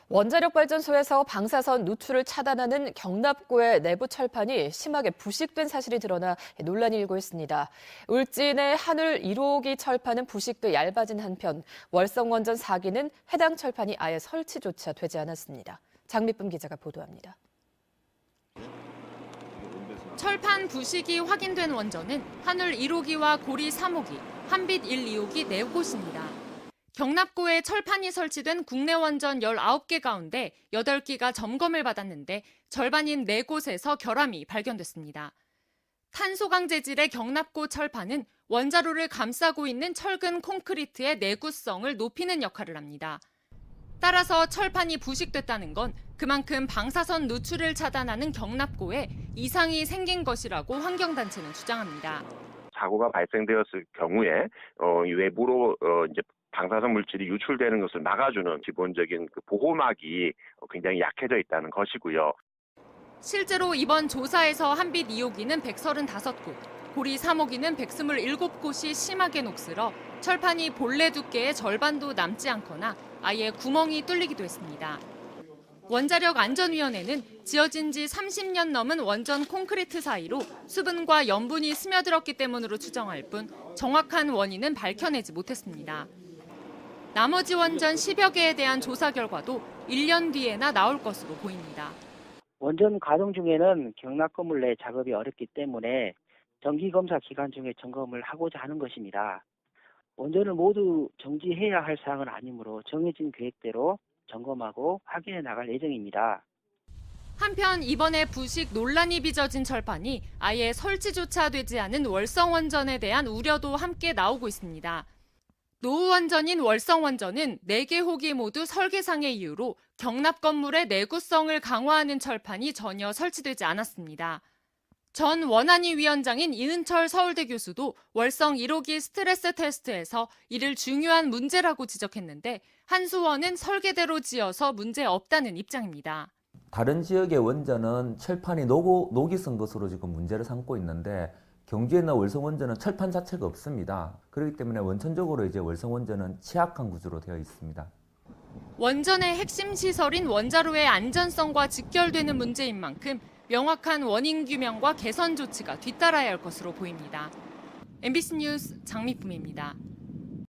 원자력발전소에서 방사선 누출을 차단하는 경납고의 내부 철판이 심하게 부식된 사실이 드러나 논란이 일고 있습니다. 울진의 하늘 1호기 철판은 부식돼 얇아진 한편 월성원전 4기는 해당 철판이 아예 설치조차 되지 않았습니다. 장미쁨 기자가 보도합니다. 철판 부식이 확인된 원전은 하늘 1호기와 고리 3호기, 한빛 1, 2호기 4곳입니다. 경납고에 철판이 설치된 국내 원전 19개 가운데 8기가 점검을 받았는데 절반인 4곳에서 결함이 발견됐습니다. 탄소강 재질의 경납고 철판은 원자로를 감싸고 있는 철근 콘크리트의 내구성을 높이는 역할을 합니다. 따라서 철판이 부식됐다는 건 그만큼 방사선 누출을 차단하는 경납고에 이상이 생긴 것이라고 환경단체는 주장합니다. 사고가 발생되었을 경우에 외부로 이제 방사선 물질이 유출되는 것을 막아주는 기본적인 보호막이 굉장히 약해져 있다는 것이고요. 실제로 이번 조사에서 한빛 2호기는 135곳, 고리 3호기는 127곳이 심하게 녹슬어 철판이 본래 두께의 절반도 남지 않거나 아예 구멍이 뚫리기도 했습니다. 원자력안전위원회는 지어진 지 30년 넘은 원전 콘크리트 사이로 수분과 염분이 스며들었기 때문으로 추정할 뿐 정확한 원인은 밝혀내지 못했습니다. 나머지 원전 10여 개에 대한 조사 결과도 1년 뒤에나 나올 것으로 보입니다. 원전 가동 중에는 경납 건물 내 작업이 어렵기 때문에 정기검사 기간 중에 점검을 하고자 하는 것입니다. 원전을 모두 정지해야 할 사항은 아니므로 정해진 계획대로 점검하고 확인해 나갈 예정입니다. 한편 이번에 부식 논란이 빚어진 철판이 아예 설치조차 되지 않은 월성원전에 대한 우려도 함께 나오고 있습니다. 노후원전인 월성원전은 4개 호기 모두 설계상의 이유로 경납 건물의 내구성을 강화하는 철판이 전혀 설치되지 않았습니다. 전 원안위 위원장인 이은철 서울대 교수도 월성 1호기 스트레스 테스트에서 이를 중요한 문제라고 지적했는데 한수원은 설계대로 지어서 문제 없다는 입장입니다. 다른 지역의 원전은 철판이 녹이 쓴 것으로 지금 문제를 삼고 있는데 경주에 있는 월성원전은 철판 자체가 없습니다. 그렇기 때문에 원천적으로 이제 월성원전은 취약한 구조로 되어 있습니다. 원전의 핵심 시설인 원자로의 안전성과 직결되는 문제인 만큼 명확한 원인 규명과 개선 조치가 뒤따라야 할 것으로 보입니다. MBC 뉴스 장미쁨입니다.